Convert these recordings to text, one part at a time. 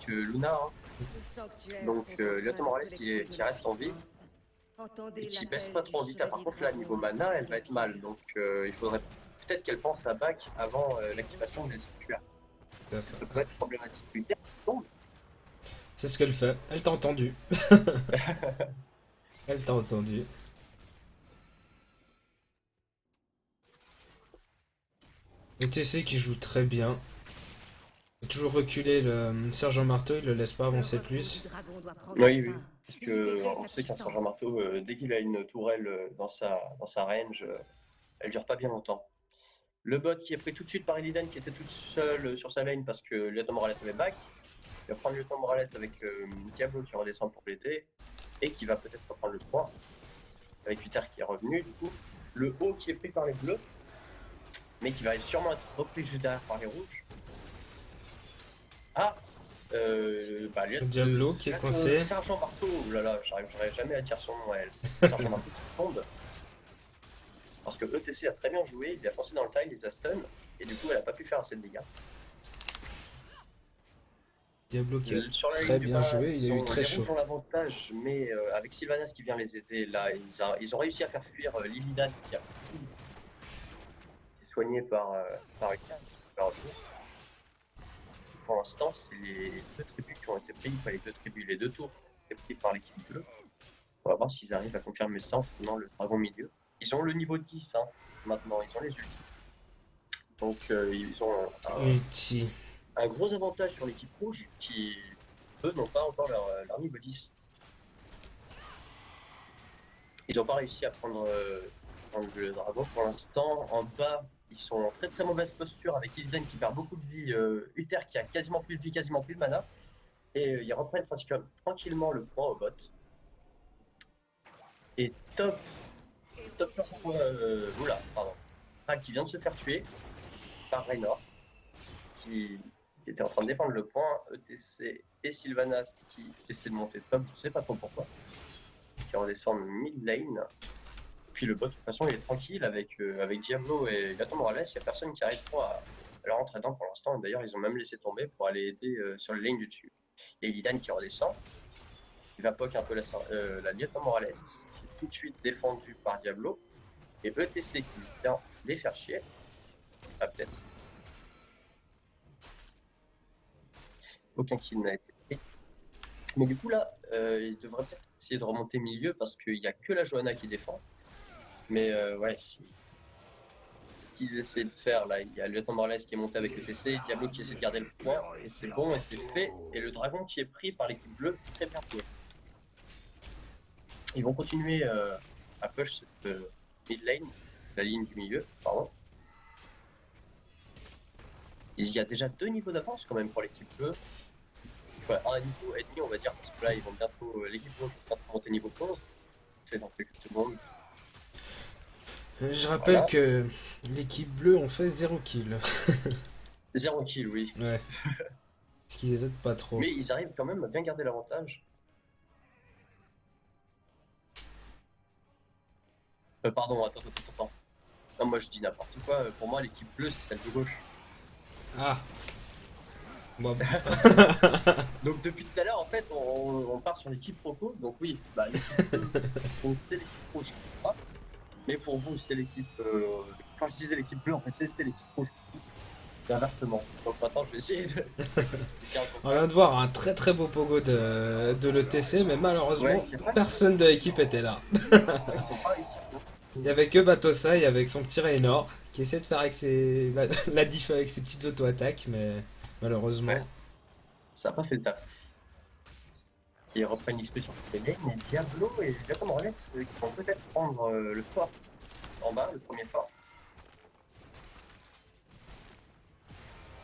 Luna, hein. Donc Lyoto Morales qui reste en vie et qui baisse pas trop en vite. Par contre là niveau mana elle va être mal, donc il faudrait peut-être qu'elle pense à back avant l'activation de l'estuaire. Ça peut être problématique. C'est ce qu'elle fait. Elle t'a entendu. Elle t'a entendu. ETC qui joue très bien. Il a toujours reculé le Sergent Marteau, il le laisse pas avancer plus. Oui. Parce que on sait qu'un Sergent Marteau, dès qu'il a une tourelle dans sa range, elle dure pas bien longtemps. Le bot qui est pris tout de suite par Illidan qui était toute seule sur sa lane parce que Lyoto Morales avait back. Il va prendre Lyoto Morales avec Diablo qui redescend pour l'été et qui va peut-être reprendre le 3 avec Uther qui est revenu du coup. Le haut qui est pris par les bleus mais qui va sûrement être repris juste derrière par les rouges. Ah Diablo qui est coincé. Sergent Marteau, oulala, j'arriverai jamais à dire son nom à elle. Sergent Marteau qui tombe. Parce que ETC a très bien joué, il a foncé dans le tile, il les a stun, et du coup elle a pas pu faire assez de dégâts. Diablo qui a sur la très bien joué, il a eu très chaud. Les rouges ont l'avantage, mais avec Sylvanas qui vient les aider, là, ils ont réussi à faire fuir Illidan qui a été soigné par Etienne. Pour l'instant, c'est les deux tribus qui ont été pris, pas les deux tribus, les deux tours qui ont été pris par l'équipe bleue. On va voir s'ils arrivent à confirmer ça en prenant le dragon milieu. Ils ont le niveau 10 hein, maintenant, ils ont les ultis. Donc ils ont un gros avantage sur l'équipe rouge qui, eux, n'ont pas encore leur niveau 10. Ils n'ont pas réussi à prendre le dragon pour l'instant. En bas, ils sont en très très mauvaise posture avec Illidan qui perd beaucoup de vie, Uther qui a quasiment plus de vie, quasiment plus de mana. Et ils reprennent tranquillement le point au bot. Et top sur oula, pardon. Qui vient de se faire tuer par Raynor, qui était en train de défendre le point. ETC et Sylvanas qui essaient de monter top, je sais pas trop pourquoi, qui redescendent mid lane. Puis le bot, de toute façon, il est tranquille avec Diablo et Lyoto Morales. Il n'y a personne qui arrive trop à leur rentrer dedans pour l'instant. D'ailleurs, ils ont même laissé tomber pour aller aider sur les lignes du dessus. Et Illidan qui redescend. Il va poke un peu la Lyoto Morales, qui est tout de suite défendue par Diablo. Et ETC qui vient les faire chier. Ah, peut-être. Aucun kill n'a été pris. Mais du coup, là, il devrait peut-être essayer de remonter milieu parce qu'il n'y a que la Johanna qui défend. Mais ouais, ce qu'ils essaient de faire là, il y a Lyoto Morales qui est monté avec ETC, Diablo qui essaie de garder le point, et c'est bon, et c'est fait. Et le dragon qui est pris par l'équipe bleue, très bien joué. Ils vont continuer à push cette mid lane, la ligne du milieu, pardon. Il y a déjà 2 niveaux d'avance quand même pour l'équipe bleue. Enfin, un niveau et demi on va dire, parce que là ils vont bientôt, l'équipe bleue va bientôt monter niveau 11. C'est dans quelques secondes. Je rappelle que l'équipe bleue ont fait 0 kill. 0 kill, oui. Ouais. Ce qui les aide pas trop. Mais ils arrivent quand même à bien garder l'avantage. Pardon, attends. Non, moi je dis n'importe quoi. Pour moi, l'équipe bleue, c'est celle de gauche. Ah. Bon. Donc depuis tout à l'heure, en fait, on part sur l'équipe Rocco. Donc oui, bah l'équipe bleue, c'est l'équipe rouge. Mais pour vous, c'est l'équipe... quand je disais l'équipe bleue, en fait, c'était l'équipe rouge. Et inversement. Donc maintenant, je vais essayer de... On vient de voir un très très beau pogo de l'ETC, mais malheureusement, personne de l'équipe était là. Ils sont pas ici. Il y avait que Batosai avec son petit Raynor qui essaie de faire avec la diff avec ses petites auto-attaques, mais malheureusement. Ouais. Ça n'a pas fait le taf. Ils reprennent l'XP sur toutes les lanes, mais Diablo et Lyoto Morales qui vont peut-être prendre le fort en bas, le premier fort.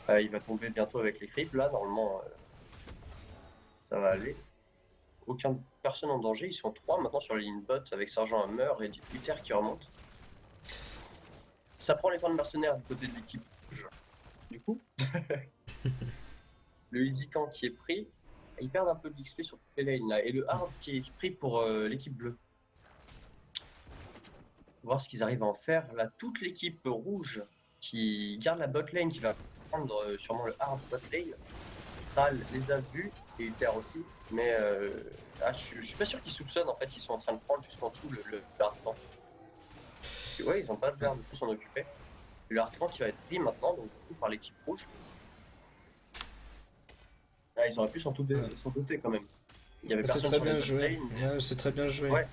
Il va tomber bientôt avec les creeps là, normalement ça va aller. Aucune personne en danger, ils sont 3 maintenant sur la ligne bot avec Sergent Hammer et Uther qui remonte. Ça prend les points de mercenaires du côté de l'équipe rouge. Du coup, le Easycan qui est pris, ils perdent un peu de l'XP sur toutes les lanes là. Et le hard qui est pris pour l'équipe bleue. Voir ce qu'ils arrivent à en faire. Là, toute l'équipe rouge qui garde la bot lane, qui va prendre sûrement le hard bot lane, Thrall les a vus, et Uther aussi, mais je suis pas sûr qu'ils soupçonnent en fait qu'ils sont en train de prendre jusqu'en dessous le Hartman. Parce que ouais, ils ont pas l'air de tout s'en occuper. Le Hartman qui va être pris maintenant, donc du coup par l'équipe rouge. Ah, ils auraient pu s'en douter quand même. Il y avait C'est personne très sur bien les joué. autres lanes. Ouais, c'est très bien joué. Ouais.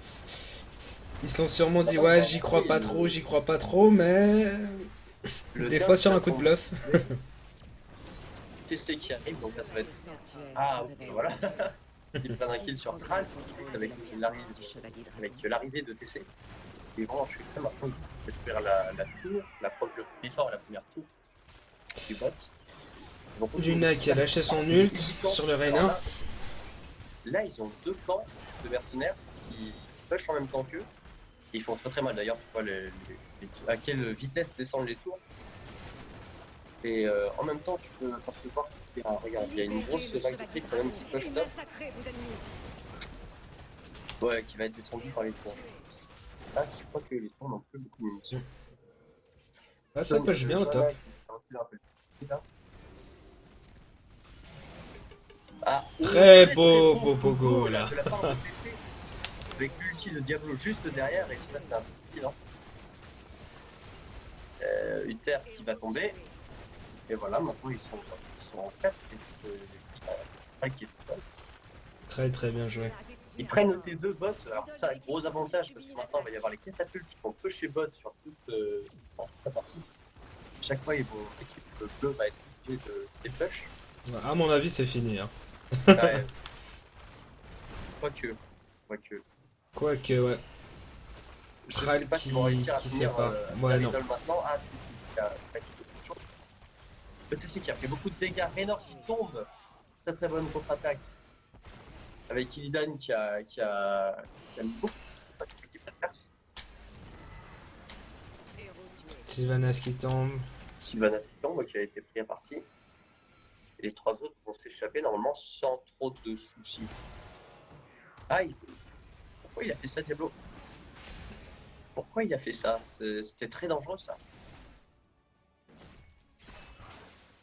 Ils se sont sûrement dit, Par ouais, contre, j'y crois pas le- trop, mais. Le Des tien fois qui sur va un coup de tomber, bluff. TC qui arrive, donc là ça va être. Ah, voilà. Il prennent un kill sur Thrall tout de suite avec l'arrivée de TC. Ils vont enchaîner maintenant, ils vont détruire la tour, le premier fort et la première tour du bot. Donc, Luna qui a lâché son ult sur le Alors Reyna. là, ils ont deux camps de mercenaires qui push en même temps qu'eux. Ils font très très mal d'ailleurs, tu vois à quelle vitesse descendent les tours. Et en même temps, tu peux percevoir qu'il y a, regarde, il y a une grosse vague de fric quand même qui push top. Ouais, qui va être descendu par les tours. Là, je crois que les tours n'ont plus beaucoup de munitions. Ah, ça push bien au top. Ah, Très beau go là. De la part de TC, avec l'ulti de Diablo juste derrière, et ça c'est un peu évident. Uther qui va tomber. Et voilà, maintenant ils sont en 4 et c'est qui est tout seul. Très très bien joué. Ils prennent T2 bot, alors ça a un gros avantage parce que maintenant il va y avoir les catapultes qui vont pusher bot sur toute la partie. Chaque fois, l'équipe bleue va être obligée de dépush. À mon avis, c'est fini. Hein. Ouais. Quoique. Quoique, ouais. Je sais pas s'ils vont réussir à finir ouais, la non. middle maintenant. Ah, si, c'est pas quelque chose. Le TC qui a fait beaucoup de dégâts. Raynor qui tombe. Très très bonne contre-attaque. Avec Illidan qui a mis beaucoup. C'est pas qui perce. Sylvanas qui tombe. Sylvanas qui tombe, qui a été pris à partie. Et les trois autres vont s'échapper normalement sans trop de soucis. Ah, pourquoi il a fait ça, Diablo? Pourquoi il a fait ça? C'était très dangereux, ça.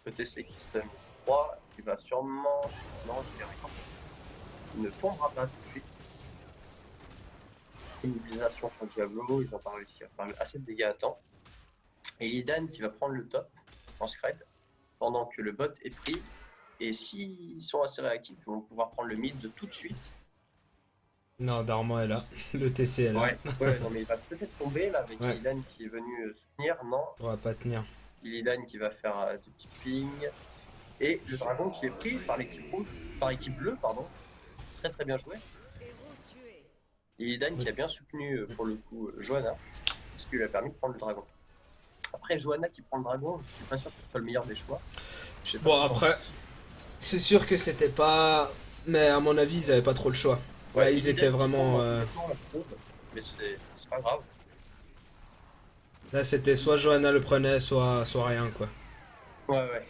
Le TC qui stun 3, il va sûrement... Non, je dirais pas. Il ne tombera pas tout de suite. Immobilisation sur Diablo, ils n'ont pas réussi à faire assez de dégâts à temps. Et Illidan qui va prendre le top en scred, pendant que le bot est pris. Et s'ils sont assez réactifs, ils vont pouvoir prendre le mid de tout de suite. Non, Darman est là. Le TC est là. Ouais, non mais il va peut-être tomber là avec Illidan qui est venu soutenir, non. On va pas tenir. Illidan qui va faire des petits pings. Et le dragon qui est pris par l'équipe rouge, par l'équipe bleue, pardon. Très très bien joué. Illidan qui a bien soutenu pour le coup Johanna, ce qui lui a permis de prendre le dragon. Après Johanna qui prend le dragon, je suis pas sûr que ce soit le meilleur des choix. Bon après, c'est sûr que c'était pas... Mais à mon avis, ils avaient pas trop le choix. Ouais, ils étaient vraiment... Mais c'est pas grave. Là c'était soit Johanna le prenait, soit rien quoi. Ouais.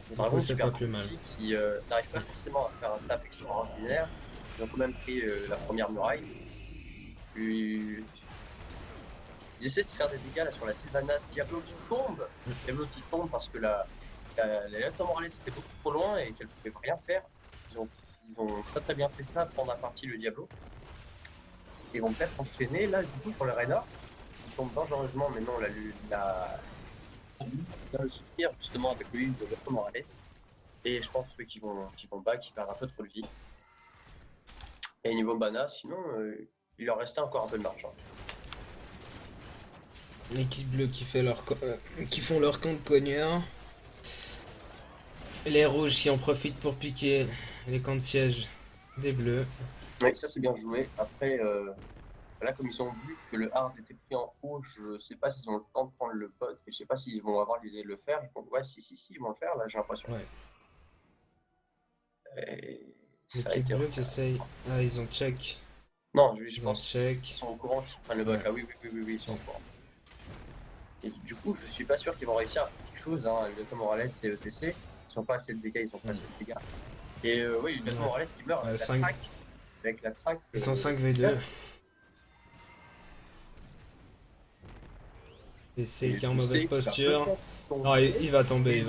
Le dragon c'est pas plus mal. Qui n'arrive pas forcément à faire un tap extraordinaire. Ils ont quand même pris la première muraille. Puis... Ils essaient de faire des dégâts là, sur la Sylvanas. Diablo qui tombe. Diablo qui tombe parce que la Morales était beaucoup trop loin et qu'elle pouvait rien faire. Ils ont très très bien fait ça, prendre à partie le Diablo. Ils vont peut-être enchaîner là du coup sur le Reyna. Ils tombent dangereusement, mais non, la le soutenir justement avec l'huile de Diablo Morales. Et je pense qu'ils vont back, ils perdent un peu trop de vie. Et niveau mana, sinon, il leur restait encore un peu de marge. L'équipe bleue qui font leur camp de cogneurs. Les rouges qui en profitent pour piquer les camps de siège des bleus. Oui, ça c'est bien joué. Après, là comme ils ont vu que le hard était pris en haut, je sais pas s'ils ont le temps de prendre le pot. Et je sais pas s'ils vont avoir l'idée de le faire. Ils vont... Ouais, si, ils vont le faire, là j'ai l'impression. Ouais. L'équipe bleue qui essaye... Ah, ils ont check. Non, je pense qu'ils sont au courant qu'ils prennent le bot. Ah oui, ils sont au courant. Et du coup, je suis pas sûr qu'ils vont réussir à faire quelque chose. Hein. Illuminato Morales et ETC, ils sont pas assez de dégâts, ils ont pas assez de dégâts. Et oui, Illuminato Morales qui meurt avec la track. Avec la track. Ils sont 5v2. Et c'est qui est en mauvaise posture. Non, il va tomber,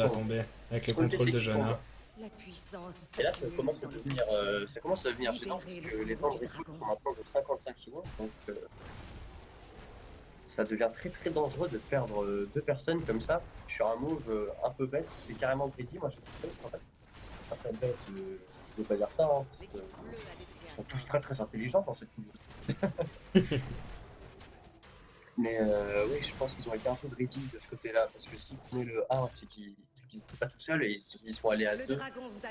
avec le OTC contrôle de qui tombe. Johanna. La puissance Et là, ça commence à devenir gênant parce que les temps de respawn sont maintenant de 55 secondes. Donc, ça devient très très dangereux de perdre deux personnes comme ça sur un move un peu bête. C'était carrément greedy, moi je trouve. En fait, après bête, je veux pas dire ça, hein, parce que ils sont tous très très intelligents dans cette vidéo. Mais oui, je pense qu'ils ont été un peu greedy de ce côté-là, parce que s'ils prenaient le 1, c'est qu'ils n'étaient pas tout seuls et ils sont allés à 2.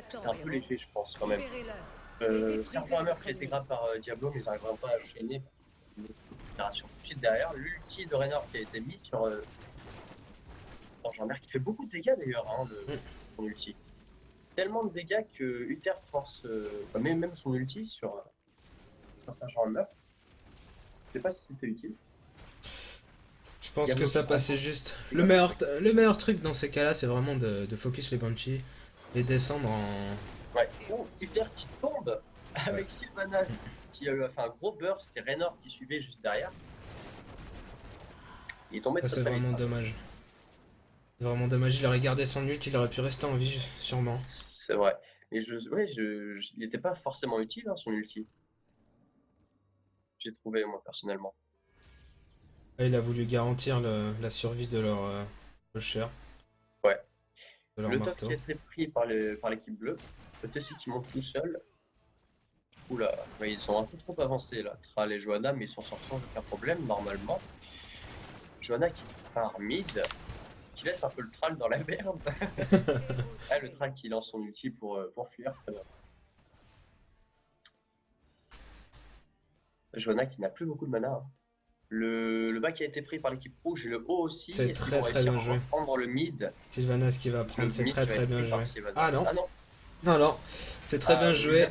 C'était un peu léger, je pense, quand même. Sergent Hammer qui a été grave par Diablo, mais ils n'arriveront pas à chaîner. Une accélération tout de suite derrière. L'ulti de Raynor qui a été mis sur Sergent Hammer qui fait beaucoup de dégâts d'ailleurs, hein, son ulti. Tellement de dégâts que Uther force, même son ulti sur Sergent Hammer. Je sais pas si c'était utile. Je pense que ça passait juste. Le meilleur truc dans ces cas-là, c'est vraiment de focus les Banshee et descendre en. Ouais. Oh, Uther qui tombe avec Sylvanas qui a fait un gros burst et Raynor qui suivait juste derrière. Il est tombé Ça, très c'est très vraiment vite. dommage. C'est vraiment dommage. Il aurait gardé son ult, il aurait pu rester en vie, sûrement. C'est vrai. Et il n'était pas forcément utile, hein, son ulti. J'ai trouvé, moi, personnellement. Là, il a voulu garantir la survie de leur pusher, Ouais. de leur Le top marteau. qui a été pris par l'équipe bleue. Le Tessie qui monte tout seul. Oula, ouais, ils sont un peu trop avancés là. Tral et Johanna, mais ils s'en sortent sans aucun problème, normalement. Johanna qui part mid, qui laisse un peu le Tral dans la merde. Ah, le Tral qui lance son ulti pour fuir, très bien. Johanna qui n'a plus beaucoup de mana. Hein. Le bas qui a été pris par l'équipe rouge et le haut aussi. C'est Est-ce qu'ils très vont très bien réussir à joué. reprendre le mid? Sylvanas qui va Le prendre, c'est mid très qui va très être bien pris par joué. Sylvanas. Ah non, non. non, non, c'est très bien joué.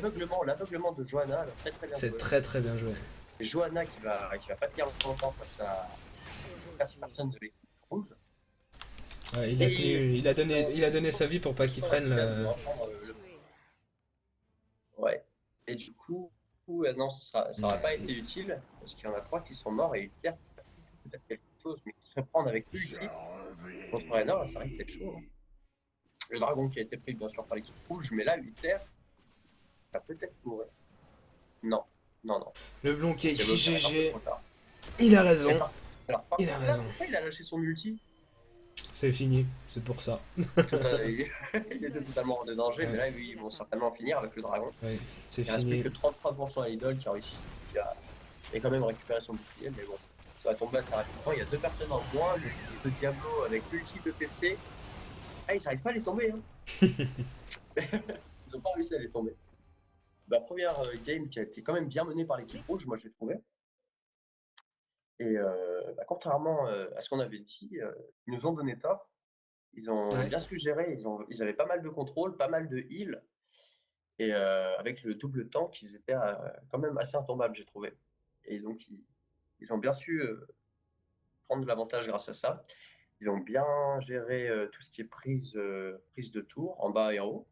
L'aveuglement de Johanna, elle a très très bien C'est joué. très très bien joué. Johanna qui va pas tenir longtemps face à 4 personnes de l'équipe rouge. Ouais, Et il a donné sa vie pour pas qu'il prenne le. Ouais. Et du coup, non, ça n'aurait pas été utile, parce qu'il y en a 3 qui sont morts, et Uther qui a peut-être quelque chose, mais qui se prendre avec l'ulti contre Raynor, ça risque d'être chaud. Hein. Le dragon qui a été pris bien sûr par l'équipe rouge, mais là, Uther va peut-être mourir. Non. Le blond qui a C'est écrit bon, ça va être un peu GG, trop tard. il a raison. Alors, Il a raison. pourquoi il a lâché son ulti? C'est fini, c'est pour ça. Il était totalement hors de danger, Ouais. mais là, oui, ils vont certainement finir avec le dragon. Ouais, c'est Il reste plus fini. que 33% à l'idole qui a réussi. Il a quand même récupéré son bouclier, mais bon, ça va tomber assez rapidement. Il y a 2 personnes en moins, le Diablo avec l'ulti de TC. Ah, ils n'arrivent pas à les tomber. Hein. Ils n'ont pas réussi à les tomber. Bah, première game qui a été quand même bien menée par l'équipe rouge, moi je l'ai trouvé. Et contrairement à ce qu'on avait dit, ils nous ont donné tort. Ils ont Ouais. bien su gérer, ils avaient pas mal de contrôle, pas mal de heal. Et avec le double tank, ils étaient quand même assez intombables, j'ai trouvé. Et donc, ils ont bien su prendre de l'avantage grâce à ça. Ils ont bien géré tout ce qui est prise de tour, en bas et en haut.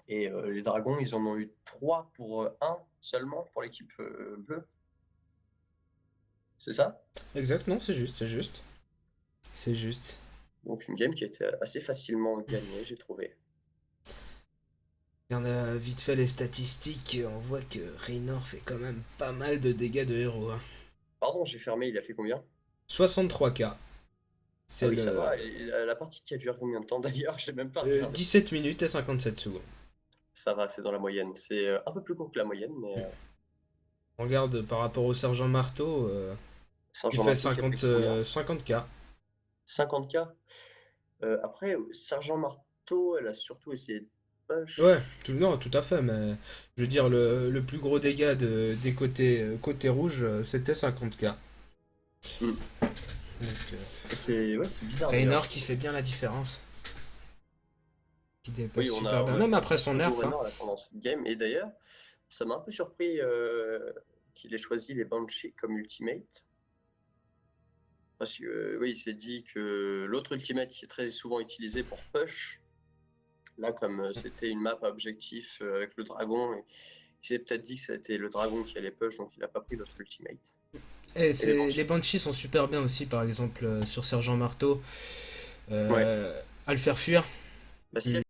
Et les dragons, ils en ont eu 3 pour 1 seulement pour l'équipe bleue. C'est ça? Exact, non, c'est juste, c'est juste. C'est juste. Donc une game qui a été assez facilement gagnée, j'ai trouvé. On a vite fait les statistiques, on voit que Raynor fait quand même pas mal de dégâts de héros. Hein. Pardon, j'ai fermé, il a fait combien? 63k. C'est Ah oui, ça va. Et la partie qui a duré combien de temps d'ailleurs? J'ai même pas regardé. 17 minutes et 57 secondes. Ça va, c'est dans la moyenne. C'est un peu plus court que la moyenne, mais On regarde par rapport au sergent marteau, il fait 50k. 50k. Après, Sergent Marteau, elle a surtout essayé de push. Ouais, non, tout à fait, mais je veux dire, le plus gros dégât des côtés rouges, c'était 50k. Mm. Donc, C'est bizarre. Raynor d'ailleurs. qui fait bien la différence. Qui dépasse Oui, super bien, même après son nerf. Hein. Raynor là, pendant cette game. Et d'ailleurs, ça m'a un peu surpris qu'il ait choisi les Banshee comme ultimate. Parce que oui, il s'est dit que l'autre ultimate qui est très souvent utilisé pour push, là comme c'était une map à objectif avec le dragon, il s'est peut-être dit que c'était le dragon qui allait push, donc il n'a pas pris l'autre ultimate. Et Banshee. les Banshees sont super bien aussi, par exemple, sur Sergent Marteau, Ouais. à le faire fuir. Bah, si Mm. elle